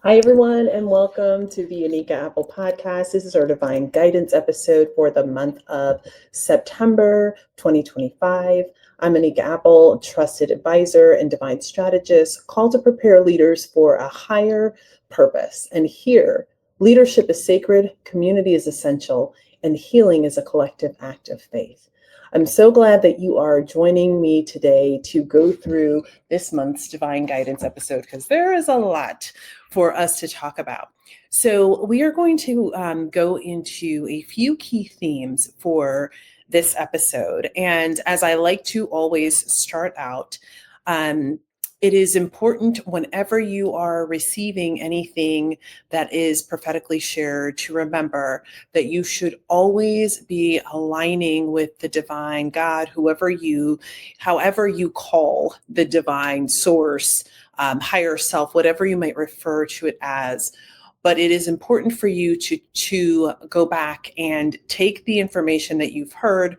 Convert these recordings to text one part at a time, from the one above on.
Hi, everyone, and welcome to the Anika Apple podcast. This is our divine guidance episode for the month of September 2025. I'm Anika Apple, trusted advisor and divine strategist, called to prepare leaders for a higher purpose. And here, leadership is sacred, community is essential, and healing is a collective act of faith. I'm so glad that you are joining me today to go through this month's divine guidance episode because there is a lot for us to talk about. So we are going to go into a few key themes for this episode. And as I like to always start out, it is important whenever you are receiving anything that is prophetically shared to remember that you should always be aligning with the divine God, however you call the divine source, higher self, whatever you might refer to it as. But it is important for you to go back and take the information that you've heard,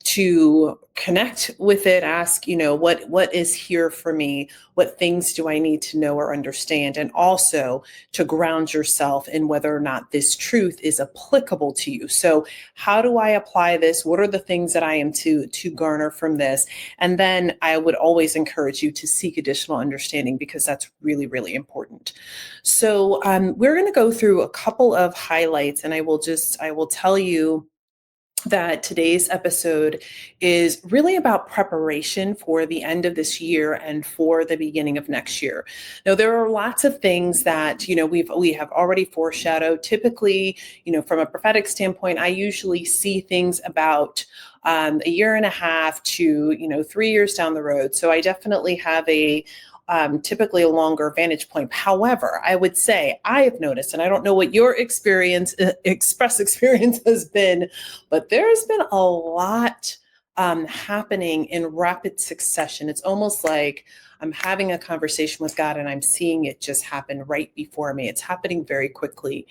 to connect with it, ask, what is here for me? What things do I need to know or understand? And also to ground yourself in whether or not this truth is applicable to you. So how do I apply this? What are the things that I am to garner from this? And then I would always encourage you to seek additional understanding because that's really, really important. So we're going to go through a couple of highlights, and I will tell you that today's episode is really about preparation for the end of this year and for the beginning of next year. Now, there are lots of things that, we have already foreshadowed. Typically, from a prophetic standpoint, I usually see things about a year and a half to, 3 years down the road. So I definitely have typically a longer vantage point. However, I would say I have noticed, and I don't know what your express experience has been, but there's been a lot happening in rapid succession. It's almost like I'm having a conversation with God and I'm seeing it just happen right before me. It's happening very quickly.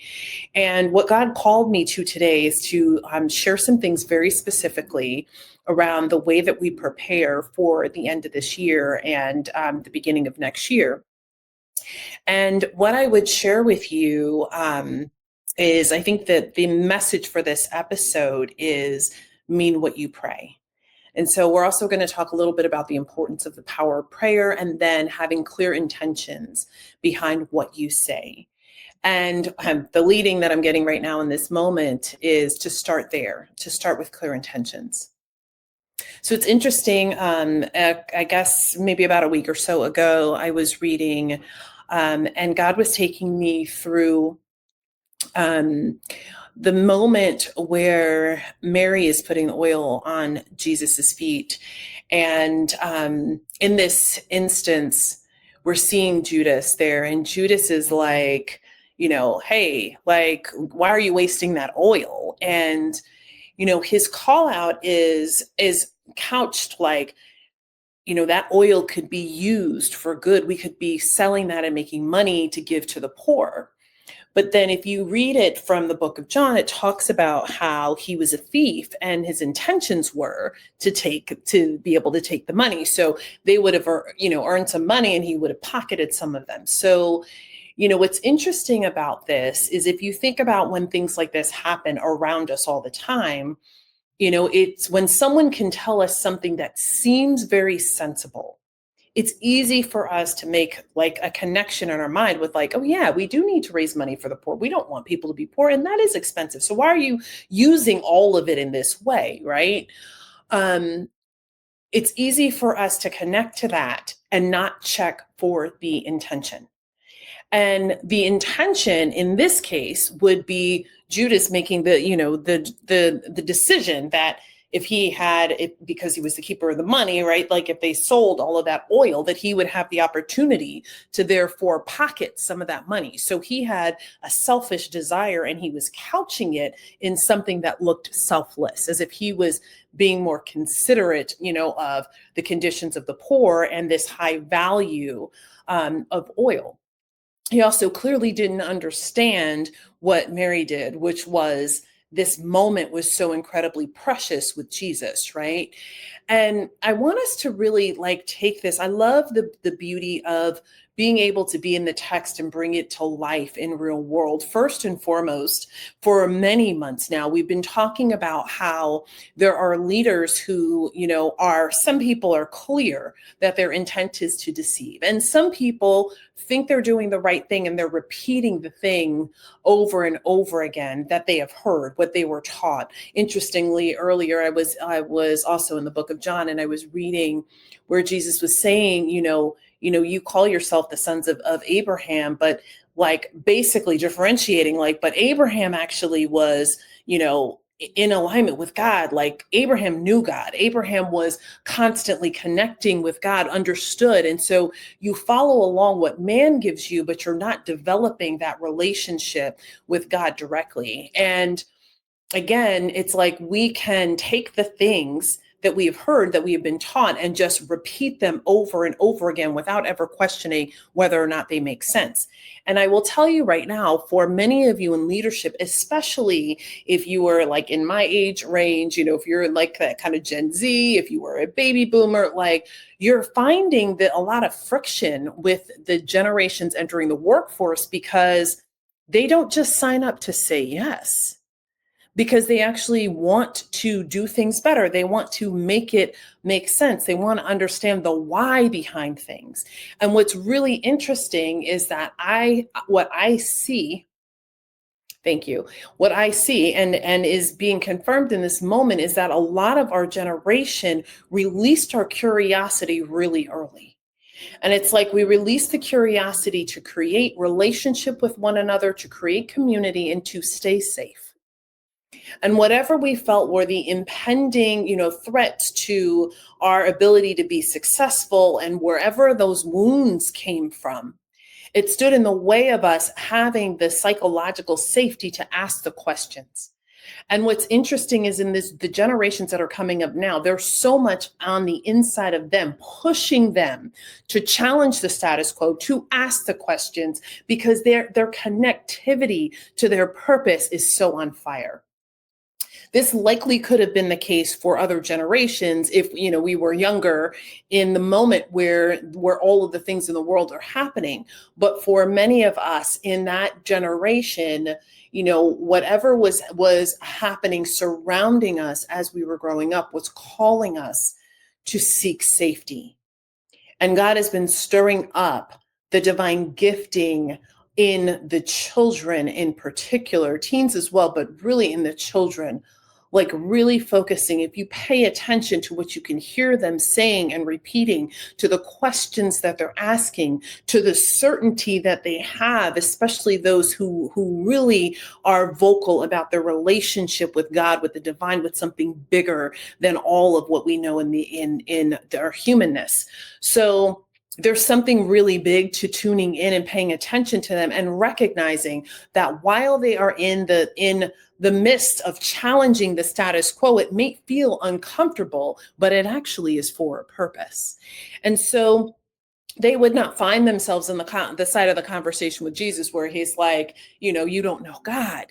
And what God called me to today is to share some things very specifically around the way that we prepare for the end of this year and the beginning of next year. And what I would share with you is I think that the message for this episode is mean what you pray. And so we're also going to talk a little bit about the importance of the power of prayer and then having clear intentions behind what you say. And the leading that I'm getting right now in this moment is to start there, to start with clear intentions. So it's interesting. I guess maybe about a week or so ago, I was reading and God was taking me through the moment where Mary is putting the oil on Jesus's feet. And in this instance, we're seeing Judas there, and Judas is like, hey, like, why are you wasting that oil? And, his call out is couched like, that oil could be used for good. We could be selling that and making money to give to the poor. But then if you read it from the book of John, it talks about how he was a thief and his intentions were to be able to take the money. So they would have, earned some money and he would have pocketed some of them. So, what's interesting about this is if you think about when things like this happen around us all the time, it's when someone can tell us something that seems very sensible. It's easy for us to make like a connection in our mind with like, oh yeah, we do need to raise money for the poor. We don't want people to be poor, and that is expensive. So why are you using all of it in this way, right? It's easy for us to connect to that and not check for the intention. And the intention in this case would be Judas making the decision that if he had it, because he was the keeper of the money, right? Like if they sold all of that oil, that he would have the opportunity to therefore pocket some of that money. So he had a selfish desire and he was couching it in something that looked selfless, as if he was being more considerate, of the conditions of the poor and this high value of oil. He also clearly didn't understand what Mary did, which was this moment was so incredibly precious with Jesus, right? And I want us to really take this. I love the beauty of being able to be in the text and bring it to life in real world. First and foremost, for many months now, we've been talking about how there are leaders who, some people are clear that their intent is to deceive. And some people think they're doing the right thing and they're repeating the thing over and over again that they have heard, what they were taught. Interestingly, earlier I was also in the book of John, and I was reading where Jesus was saying, you call yourself the sons of Abraham, but like basically differentiating, but Abraham actually was, in alignment with God. Like Abraham knew God. Abraham was constantly connecting with God, understood. And so you follow along what man gives you, but you're not developing that relationship with God directly. And again, it's like we can take the things that we have heard, that we have been taught, and just repeat them over and over again without ever questioning whether or not they make sense. And I will tell you right now, for many of you in leadership, especially if you were like in my age range, if you're like that kind of Gen Z, if you were a baby boomer, you're finding that a lot of friction with the generations entering the workforce because they don't just sign up to say yes, because they actually want to do things better. They want to make it make sense. They want to understand the why behind things. And what's really interesting is that what I see and is being confirmed in this moment is that a lot of our generation released our curiosity really early. And it's like we released the curiosity to create relationship with one another, to create community, and to stay safe. And whatever we felt were the impending, threats to our ability to be successful, and wherever those wounds came from, it stood in the way of us having the psychological safety to ask the questions. And what's interesting is the generations that are coming up now, there's so much on the inside of them, pushing them to challenge the status quo, to ask the questions, because their connectivity to their purpose is so on fire. This likely could have been the case for other generations if, we were younger in the moment where all of the things in the world are happening. But for many of us in that generation, whatever was happening surrounding us as we were growing up was calling us to seek safety. And God has been stirring up the divine gifting in the children in particular, teens as well, but really in the children, really focusing. If you pay attention to what you can hear them saying and repeating, to the questions that they're asking, to the certainty that they have, especially those who really are vocal about their relationship with God, with the divine, with something bigger than all of what we know in our humanness. So there's something really big to tuning in and paying attention to them and recognizing that while they are in the midst of challenging the status quo, it may feel uncomfortable, but it actually is for a purpose. And so they would not find themselves in the side of the conversation with Jesus where he's like, you don't know God.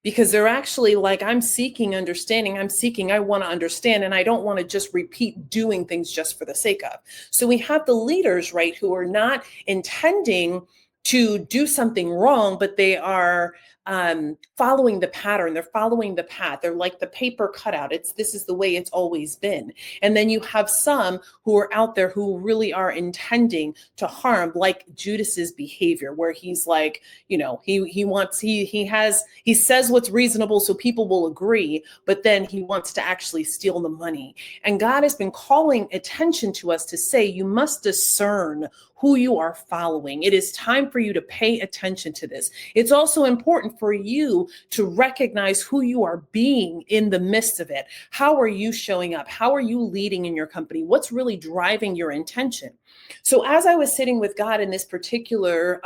Because they're actually like, I'm seeking understanding. I want to understand. And I don't want to just repeat doing things just for the sake of. So we have the leaders, right, who are not intending to do something wrong, but they are following the pattern. They're following the path. They're like the paper cutout. This is the way it's always been. And then you have some who are out there who really are intending to harm, like Judas's behavior, where he's like, he says what's reasonable so people will agree, but then he wants to actually steal the money. And God has been calling attention to us to say, you must discern who you are following. It is time for you to pay attention to this. It's also important for you to recognize who you are being in the midst of it. How are you showing up? How are you leading in your company? What's really driving your intention? So as I was sitting with God in this particular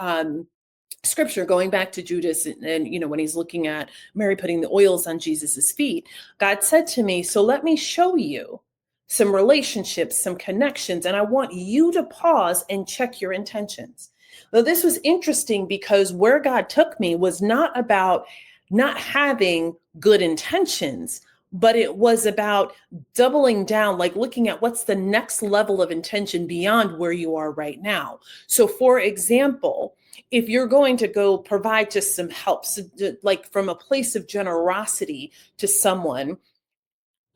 scripture, going back to Judas and when he's looking at Mary putting the oils on Jesus's feet, God said to me, so let me show you some relationships, some connections, and I want you to pause and check your intentions. Now, this was interesting because where God took me was not about not having good intentions, but it was about doubling down, like looking at what's the next level of intention beyond where you are right now. So for example, if you're going to go provide just some help, so like from a place of generosity to someone,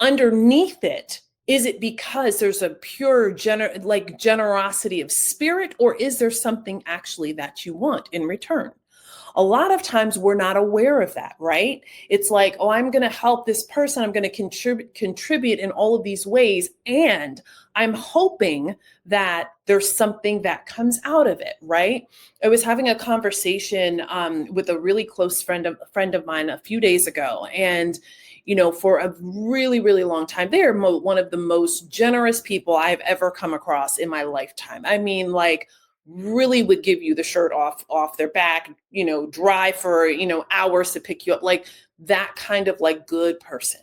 underneath it, is it because there's a pure generosity of spirit, or is there something actually that you want in return? A lot of times we're not aware of that, right? It's like, oh, I'm going to help this person. I'm going to contribute in all of these ways. And I'm hoping that there's something that comes out of it, right? I was having a conversation with a really close friend of mine a few days ago. And for a really, really long time, they're one of the most generous people I've ever come across in my lifetime. I mean, like, really would give you the shirt off their back, drive for, hours to pick you up, like that kind of like good person.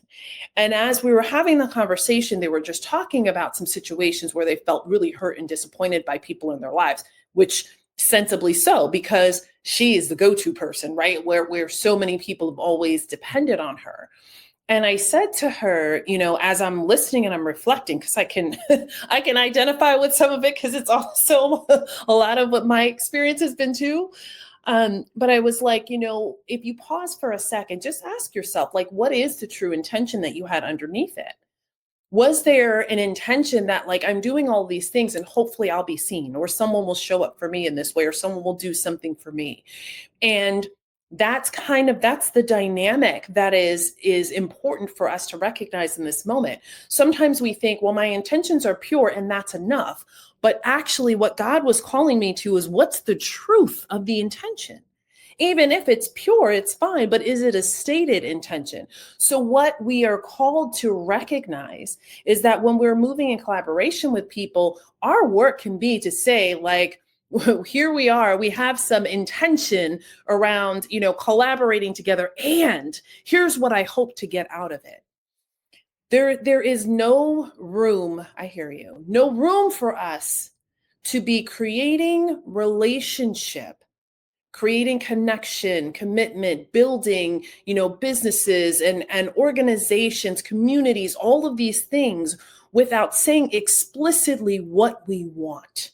And as we were having the conversation, they were just talking about some situations where they felt really hurt and disappointed by people in their lives, which sensibly so, because she is the go-to person, right? Where so many people have always depended on her. And I said to her, as I'm listening and I'm reflecting, because I can I can identify with some of it, because it's also a lot of what my experience has been too. But I was like, if you pause for a second, just ask yourself, like, what is the true intention that you had underneath it? Was there an intention that, like, I'm doing all these things and hopefully I'll be seen, or someone will show up for me in this way, or someone will do something for me? And that's the dynamic that is important for us to recognize in this moment. Sometimes we think, well, my intentions are pure and that's enough. But actually what God was calling me to is, what's the truth of the intention? Even if it's pure, it's fine, but is it a stated intention? So what we are called to recognize is that when we're moving in collaboration with people, our work can be to say, like, here we are, we have some intention around, collaborating together. And here's what I hope to get out of it. There is no room, I hear you, no room for us to be creating relationship, creating connection, commitment, building, businesses and organizations, communities, all of these things, without saying explicitly what we want,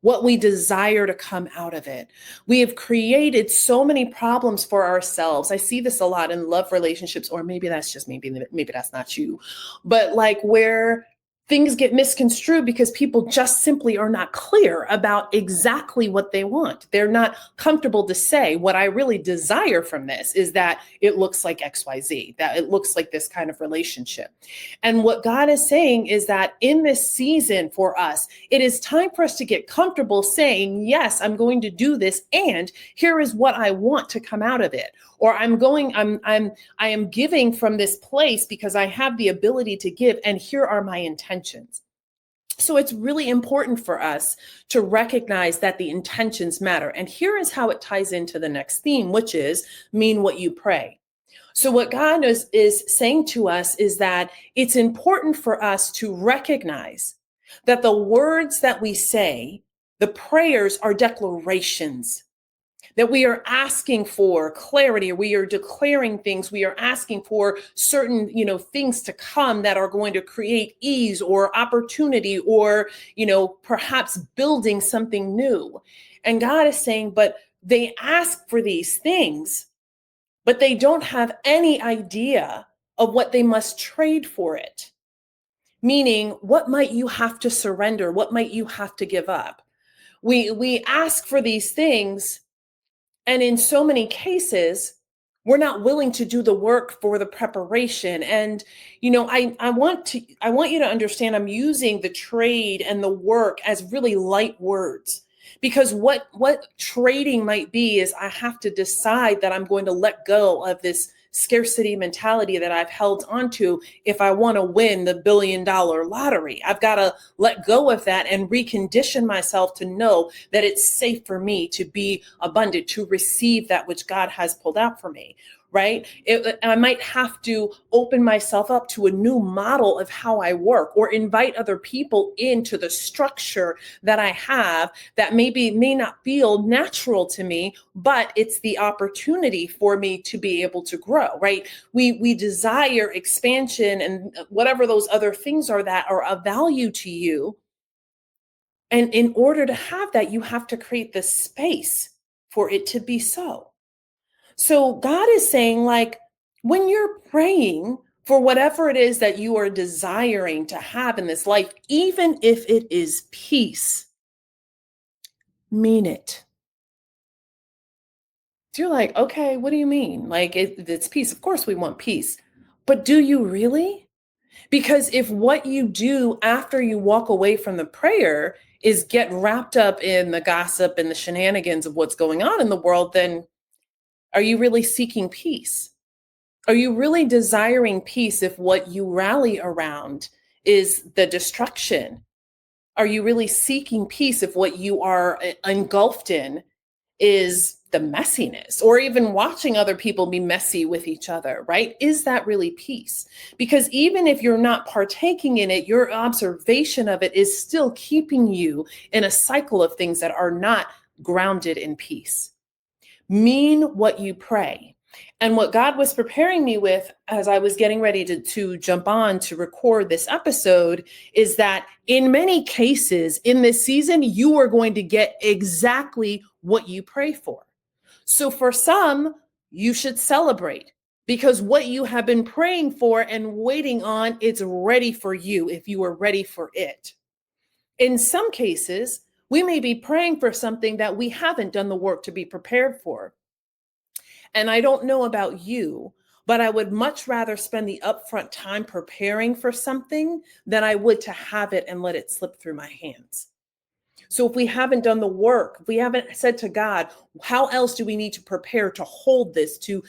what we desire to come out of it. We have created so many problems for ourselves. I see this a lot in love relationships, or maybe that's just maybe that's not you, but like where things get misconstrued because people just simply are not clear about exactly what they want. They're not comfortable to say, what I really desire from this is that it looks like XYZ, that it looks like this kind of relationship. And what God is saying is that in this season for us, it is time for us to get comfortable saying, yes, I'm going to do this, and here is what I want to come out of it. Or I am giving from this place because I have the ability to give, and here are my intentions. So it's really important for us to recognize that the intentions matter. And here is how it ties into the next theme, which is mean what you pray. So what God is saying to us is that it's important for us to recognize that the words that we say, the prayers, are declarations, that we are asking for clarity, we are declaring things, we are asking for certain, things to come that are going to create ease or opportunity, or, perhaps building something new. And God is saying, but they ask for these things, but they don't have any idea of what they must trade for it. Meaning, what might you have to surrender? What might you have to give up? We ask for these things, and in so many cases, we're not willing to do the work for the preparation. And, I want you to understand, I'm using the trade and the work as really light words, because what trading might be is I have to decide that I'm going to let go of this scarcity mentality that I've held onto. If I want to win the $1 billion lottery, I've got to let go of that and recondition myself to know that it's safe for me to be abundant, to receive that which God has pulled out for me. right? I might have to open myself up to a new model of how I work, or invite other people into the structure that I have that may not feel natural to me, but it's the opportunity for me to be able to grow, right? We desire expansion and whatever those other things are that are of value to you. And in order to have that, you have to create the space for it to be so. So God is saying, like, when you're praying for whatever it is that you are desiring to have in this life, even if it is peace, mean it. So you're like, okay, what do you mean? Like, it's peace. Of course, we want peace. But do you really? Because if what you do after you walk away from the prayer is get wrapped up in the gossip and the shenanigans of what's going on in the world, then are you really seeking peace? Are you really desiring peace if what you rally around is the destruction? Are you really seeking peace if what you are engulfed in is the messiness, or even watching other people be messy with each other, right? Is that really peace? Because even if you're not partaking in it, your observation of it is still keeping you in a cycle of things that are not grounded in peace. Mean what you pray. And what God was preparing me with as I was getting ready to jump on to record this episode is that in many cases in this season, you are going to get exactly what you pray for. So for some, you should celebrate, because what you have been praying for and waiting on, it's ready for you if you are ready for it. In some cases, we may be praying for something that we haven't done the work to be prepared for. And I don't know about you, but I would much rather spend the upfront time preparing for something than I would to have it and let it slip through my hands. So if we haven't done the work, if we haven't said to God, how else do we need to prepare to hold this, to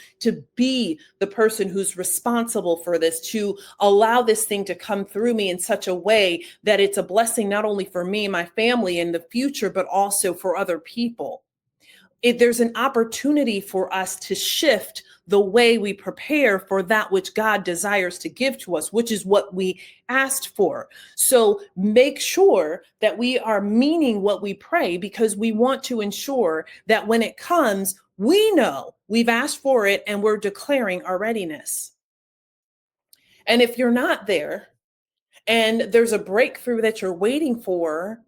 be the person who's responsible for this, to allow this thing to come through me in such a way that it's a blessing, not only for me and my family in the future, but also for other people. There's an opportunity for us to shift the way we prepare for that which God desires to give to us, which is what we asked for. So make sure that we are meaning what we pray, because we want to ensure that when it comes, we know we've asked for it and we're declaring our readiness. And if you're not there and there's a breakthrough that you're waiting for,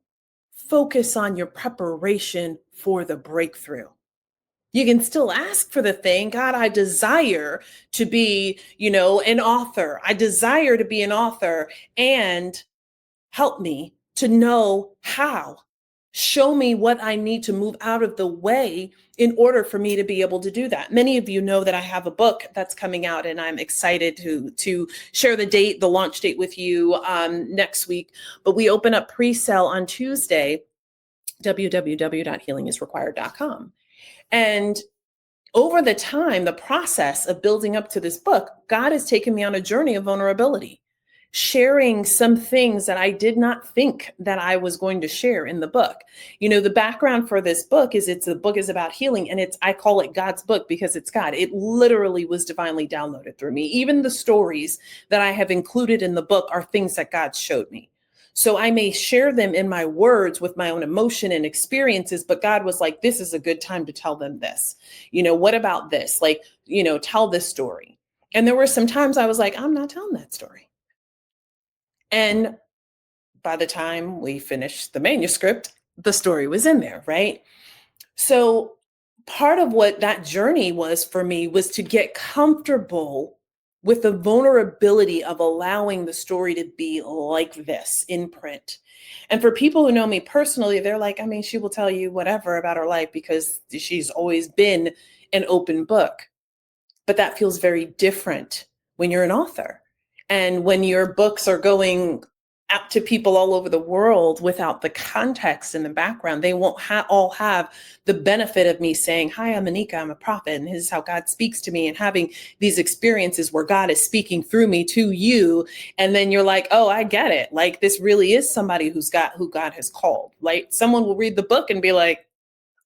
focus on your preparation for the breakthrough. You can still ask for the thing. God, I desire to be, an author. I desire to be an author, and help me to know how. Show me what I need to move out of the way in order for me to be able to do that. Many of you know that I have a book that's coming out, and I'm excited to share the launch date with you next week. But we open up pre-sale on Tuesday, www.healingisrequired.com. And over the process of building up to this book, God has taken me on a journey of vulnerability, sharing some things that I did not think that I was going to share in the book. The background for this book is the book is about healing, and I call it God's book because it's God. It literally was divinely downloaded through me. Even the stories that I have included in the book are things that God showed me. So I may share them in my words with my own emotion and experiences, but God was like, this is a good time to tell them this. What about this? Like, tell this story. And there were some times I was like, I'm not telling that story. And by the time we finished the manuscript, the story was in there, right? So part of what that journey was for me was to get comfortable with the vulnerability of allowing the story to be like this in print. And for people who know me personally, they're like, she will tell you whatever about her life because she's always been an open book. But that feels very different when you're an author. And when your books are going out to people all over the world without the context and the background, they won't all have the benefit of me saying, hi, I'm Anika, I'm a prophet, and this is how God speaks to me, and having these experiences where God is speaking through me to you. And then you're like, oh, I get it. Like, this really is somebody who God has called. Like, someone will read the book and be like,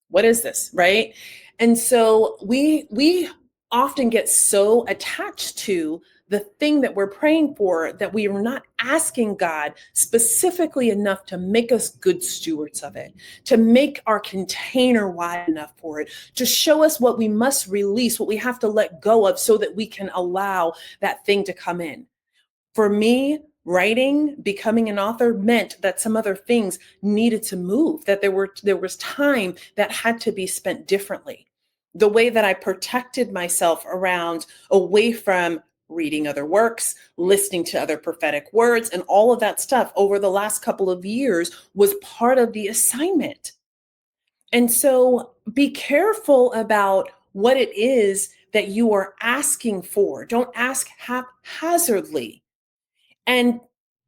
what is this? Right. And so we often get so attached to the thing that we're praying for that we are not asking God specifically enough to make us good stewards of it, to make our container wide enough for it, to show us what we must release, what we have to let go of so that we can allow that thing to come in. For me, writing, becoming an author meant that some other things needed to move, that there was time that had to be spent differently. The way that I protected myself around away from reading other works, listening to other prophetic words, and all of that stuff over the last couple of years was part of the assignment. And so be careful about what it is that you are asking for. Don't ask haphazardly. And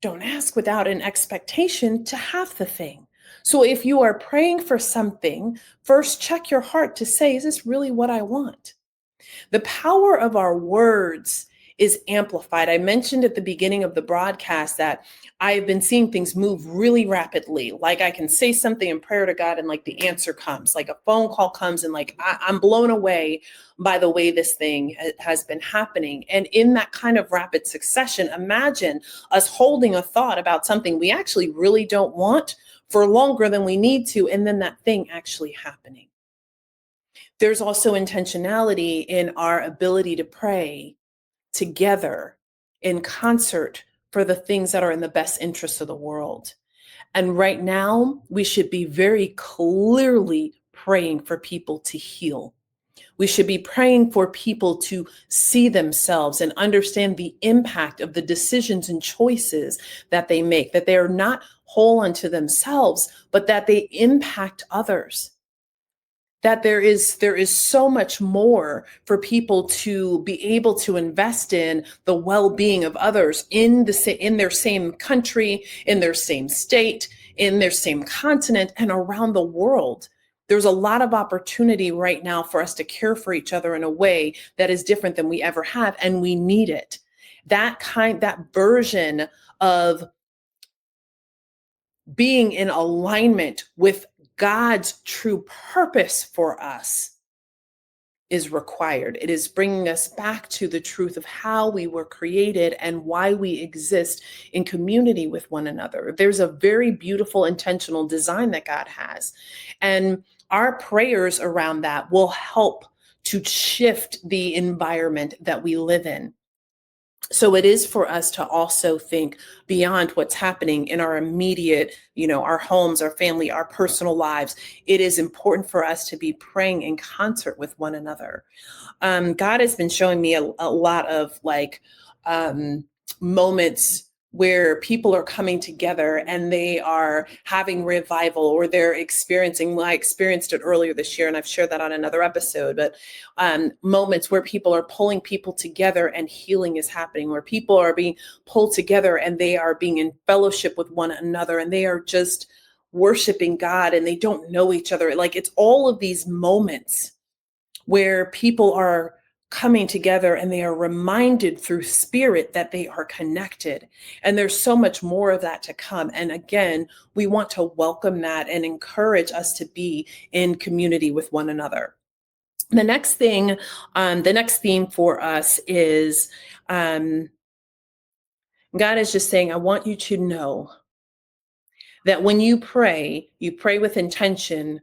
don't ask without an expectation to have the thing. So if you are praying for something, first check your heart to say, is this really what I want? The power of our words is amplified. I mentioned at the beginning of the broadcast that I've been seeing things move really rapidly. Like I can say something in prayer to God and like the answer comes, like a phone call comes and like I'm blown away by the way this thing has been happening. And in that kind of rapid succession, imagine us holding a thought about something we actually really don't want for longer than we need to, and then that thing actually happening. There's also intentionality in our ability to pray together in concert for the things that are in the best interest of the world. And right now, we should be very clearly praying for people to heal. We should be praying for people to see themselves and understand the impact of the decisions and choices that they make, that they are not whole unto themselves, but that they impact others. That there is so much more for people to be able to invest in the well-being of others in their same country, in their same state, in their same continent, and around the world. There's a lot of opportunity right now for us to care for each other in a way that is different than we ever have, and we need it. That version of being in alignment with God's true purpose for us is required. It is bringing us back to the truth of how we were created and why we exist in community with one another. There's a very beautiful intentional design that God has. And our prayers around that will help to shift the environment that we live in. So it is for us to also think beyond what's happening in our immediate, our homes, our family, our personal lives. It is important for us to be praying in concert with one another. God has been showing me a lot of moments where people are coming together and they are having revival, or they're experiencing, well, I experienced it earlier this year and I've shared that on another episode, but moments where people are pulling people together and healing is happening, where people are being pulled together and they are being in fellowship with one another and they are just worshiping God and they don't know each other. Like it's all of these moments where people are coming together and they are reminded through spirit that they are connected. And there's so much more of that to come. And again, we want to welcome that and encourage us to be in community with one another. The next thing, the next theme for us is God is just saying, I want you to know that when you pray with intention,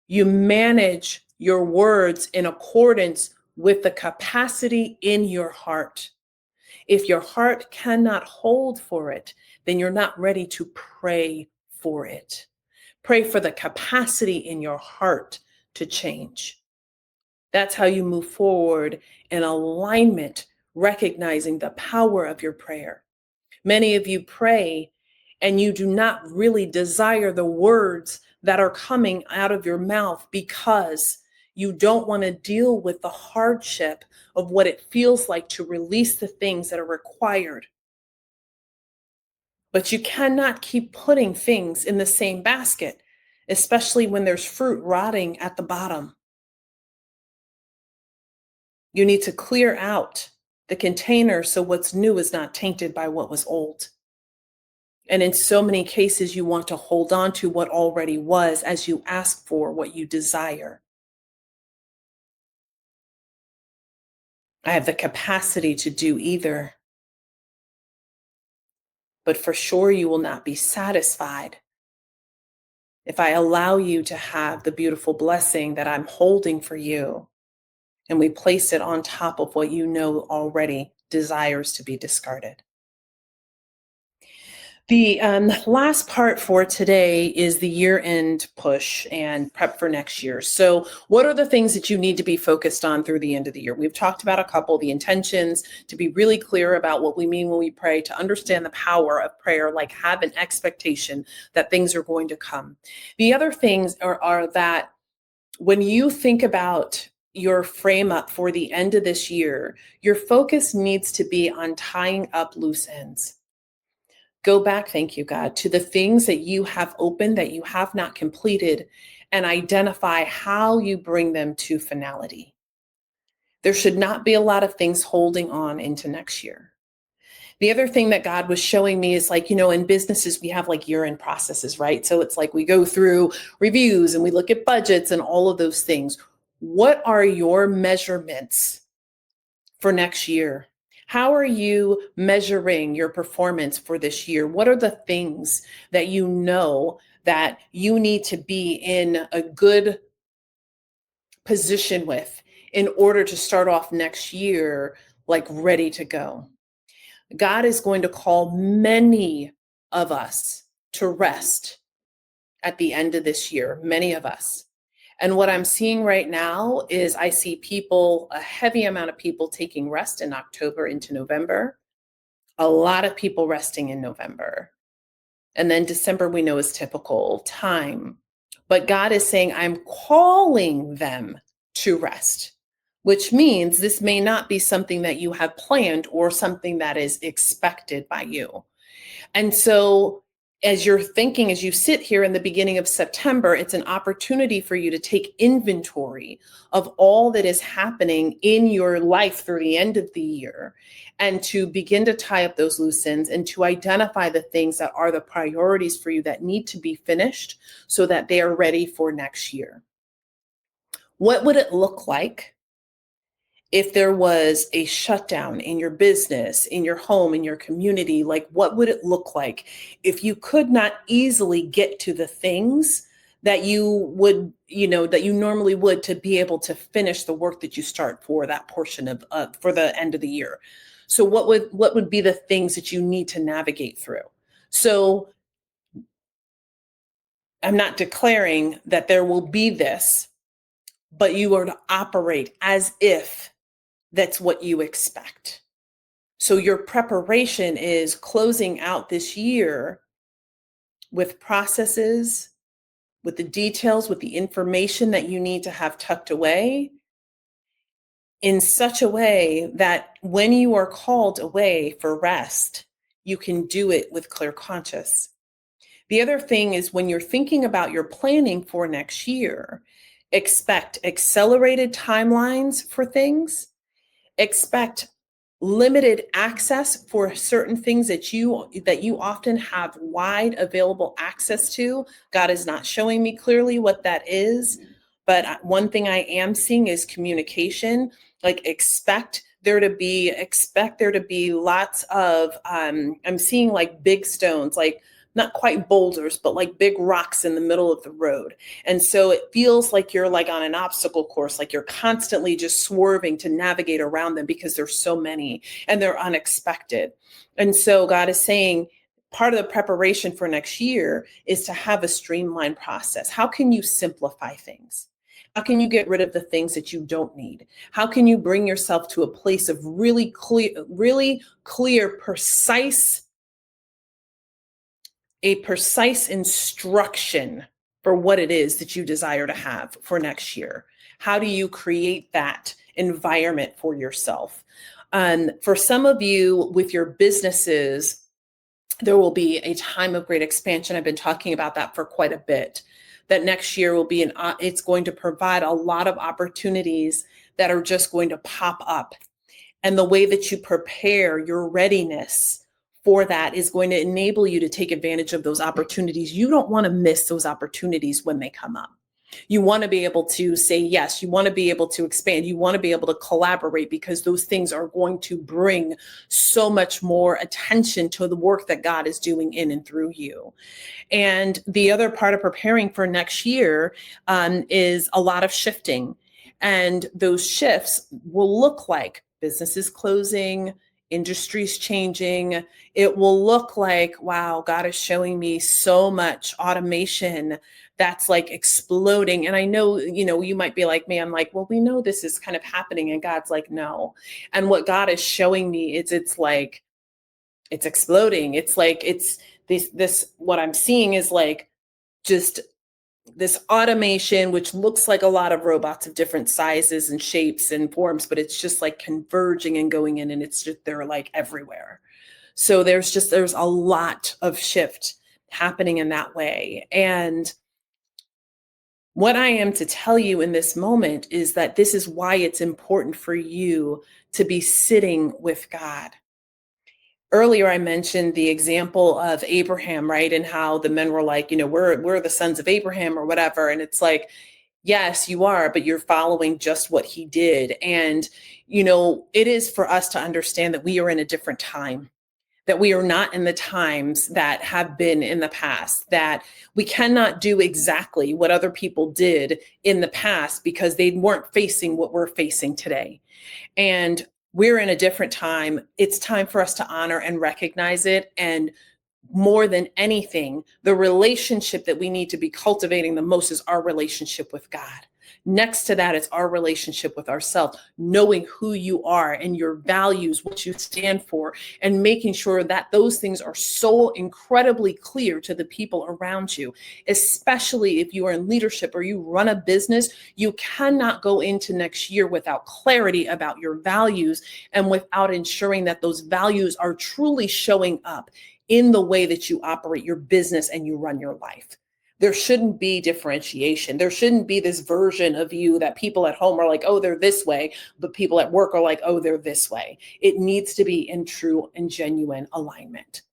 you manage your words in accordance with the capacity in your heart. If your heart cannot hold for it, then you're not ready to pray for it. Pray for the capacity in your heart to change. That's how you move forward in alignment, recognizing the power of your prayer. Many of you pray and you do not really desire the words that are coming out of your mouth because you don't want to deal with the hardship of what it feels like to release the things that are required. But you cannot keep putting things in the same basket, especially when there's fruit rotting at the bottom. You need to clear out the container so what's new is not tainted by what was old. And in so many cases, you want to hold on to what already was as you ask for what you desire. I have the capacity to do either. But for sure, you will not be satisfied if I allow you to have the beautiful blessing that I'm holding for you, and we place it on top of what you know already desires to be discarded. The last part for today is the year-end push and prep for next year. So what are the things that you need to be focused on through the end of the year? We've talked about a couple, the intentions, to be really clear about what we mean when we pray, to understand the power of prayer, like have an expectation that things are going to come. The other things are that when you think about your frame up for the end of this year, your focus needs to be on tying up loose ends. Go back, thank you, God, to the things that you have opened, that you have not completed, and identify how you bring them to finality. There should not be a lot of things holding on into next year. The other thing that God was showing me is like, in businesses, we have like year-end processes, right? So it's like we go through reviews and we look at budgets and all of those things. What are your measurements for next year? How are you measuring your performance for this year? What are the things that you know that you need to be in a good position with in order to start off next year like ready to go? God is going to call many of us to rest at the end of this year, many of us. And what I'm seeing right now is I see people, a heavy amount of people taking rest in October into November, a lot of people resting in November. And then December we know is typical time. But God is saying, I'm calling them to rest, which means this may not be something that you have planned or something that is expected by you. And so as you're thinking, as you sit here in the beginning of September, it's an opportunity for you to take inventory of all that is happening in your life through the end of the year, and to begin to tie up those loose ends and to identify the things that are the priorities for you that need to be finished so that they are ready for next year. What would it look like if there was a shutdown in your business, in your home, in your community? Like, what would it look like if you could not easily get to the things that you would, that you normally would, to be able to finish the work that you start for that portion of, for the end of the year? So what would be the things that you need to navigate through? So I'm not declaring that there will be this, but you are to operate as if that's what you expect. So your preparation is closing out this year with processes, with the details, with the information that you need to have tucked away in such a way that when you are called away for rest, you can do it with clear conscience. The other thing is, when you're thinking about your planning for next year, expect accelerated timelines for things. Expect limited access for certain things that you often have wide available access to. God is not showing me clearly what that is, but one thing I am seeing is communication. Like, expect there to be lots of I'm seeing like big stones, like not quite boulders, but like big rocks in the middle of the road. And so it feels like you're like on an obstacle course, like you're constantly just swerving to navigate around them because there's so many and they're unexpected. And so God is saying, part of the preparation for next year is to have a streamlined process. How can you simplify things? How can you get rid of the things that you don't need? How can you bring yourself to a place of really clear, precise instruction for what it is that you desire to have for next year? How do you create that environment for yourself? For some of you with your businesses, there will be a time of great expansion. I've been talking about that for quite a bit. That next year will be it's going to provide a lot of opportunities that are just going to pop up. And the way that you prepare your readiness for that is going to enable you to take advantage of those opportunities. You don't want to miss those opportunities when they come up. You want to be able to say yes. You want to be able to expand. You want to be able to collaborate, because those things are going to bring so much more attention to the work that God is doing in and through you. And the other part of preparing for next year is a lot of shifting. And those shifts will look like businesses closing, industries changing. It will look like, wow, God is showing me so much automation that's like exploding. And I know, you might be like me. I'm like, well, we know this is kind of happening. And God's like, no. And what God is showing me is it's like, it's exploding. It's like, it's this, what I'm seeing is like just this automation, which looks like a lot of robots of different sizes and shapes and forms, but it's just like converging and going in, and it's just, they're like everywhere. So there's a lot of shift happening in that way. And what I am to tell you in this moment is that this is why it's important for you to be sitting with God. Earlier, I mentioned the example of Abraham, right? And how the men were like, we're the sons of Abraham or whatever. And it's like, yes, you are, but you're following just what he did. And, it is for us to understand that we are in a different time, that we are not in the times that have been in the past, that we cannot do exactly what other people did in the past because they weren't facing what we're facing today. And we're in a different time. It's time for us to honor and recognize it. And more than anything, the relationship that we need to be cultivating the most is our relationship with God. Next to that, it's our relationship with ourselves, knowing who you are and your values, what you stand for, and making sure that those things are so incredibly clear to the people around you, especially if you are in leadership or you run a business. You cannot go into next year without clarity about your values and without ensuring that those values are truly showing up in the way that you operate your business and you run your life. There shouldn't be differentiation. There shouldn't be this version of you that people at home are like, oh, they're this way, but people at work are like, oh, they're this way. It needs to be in true and genuine alignment.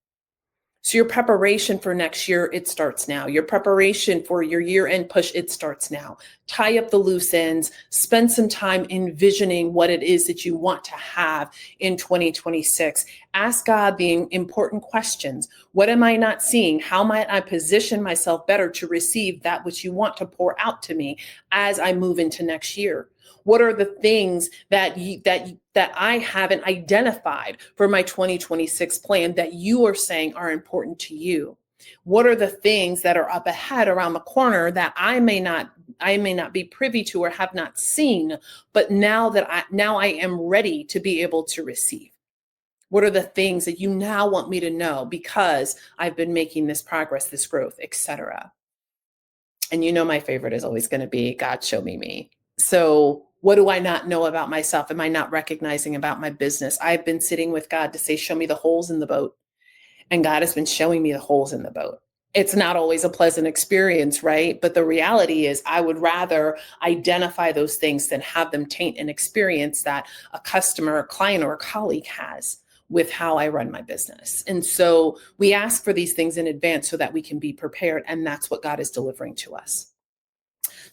So your preparation for next year, it starts now. Your preparation for your year-end push, it starts now. Tie up the loose ends, spend some time envisioning what it is that you want to have in 2026. Ask God the important questions. What am I not seeing? How might I position myself better to receive that which you want to pour out to me as I move into next year? What are the things that I haven't identified for my 2026 plan that you are saying are important to you? What are the things that are up ahead around the corner that I may not be privy to or have not seen, but now I am ready to be able to receive? What are the things that you now want me to know because I've been making this progress, this growth, etc.? And my favorite is always going to be God, show me. So what do I not know about myself? Am I not recognizing about my business? I've been sitting with God to say, show me the holes in the boat. And God has been showing me the holes in the boat. It's not always a pleasant experience, right? But the reality is I would rather identify those things than have them taint an experience that a customer, a client, or a colleague has with how I run my business. And so we ask for these things in advance so that we can be prepared. And that's what God is delivering to us.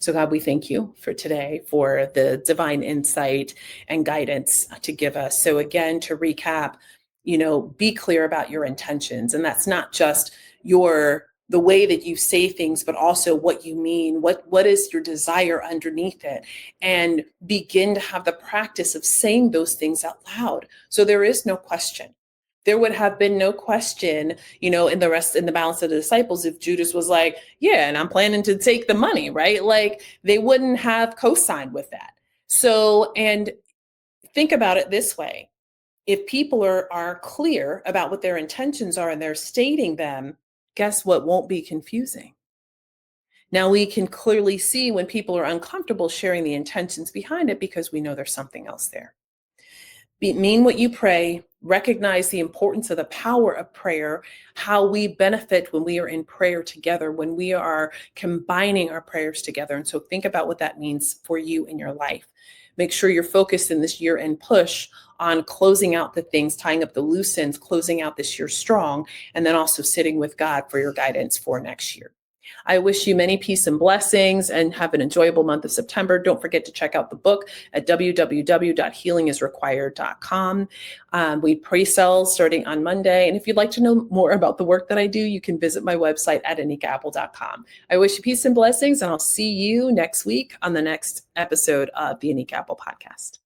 So God, we thank you for today, for the divine insight and guidance to give us. So again, to recap, be clear about your intentions. And that's not just the way that you say things, but also what you mean, what is your desire underneath it, and begin to have the practice of saying those things out loud. So there is no question. There would have been no question, in the balance of the disciples, if Judas was like, yeah, and I'm planning to take the money, right? Like they wouldn't have co-signed with that. So, and think about it this way. If people are clear about what their intentions are and they're stating them, guess what won't be confusing? Now we can clearly see when people are uncomfortable sharing the intentions behind it because we know there's something else there. Mean what you pray, recognize the importance of the power of prayer, how we benefit when we are in prayer together, when we are combining our prayers together. And so think about what that means for you in your life. Make sure you're focused in this year-end push on closing out the things, tying up the loose ends, closing out this year strong, and then also sitting with God for your guidance for next year. I wish you many peace and blessings and have an enjoyable month of September. Don't forget to check out the book at www.healingisrequired.com. We pre-sell starting on Monday. And if you'd like to know more about the work that I do, you can visit my website at anikaapple.com. I wish you peace and blessings, and I'll see you next week on the next episode of the Anika Apple podcast.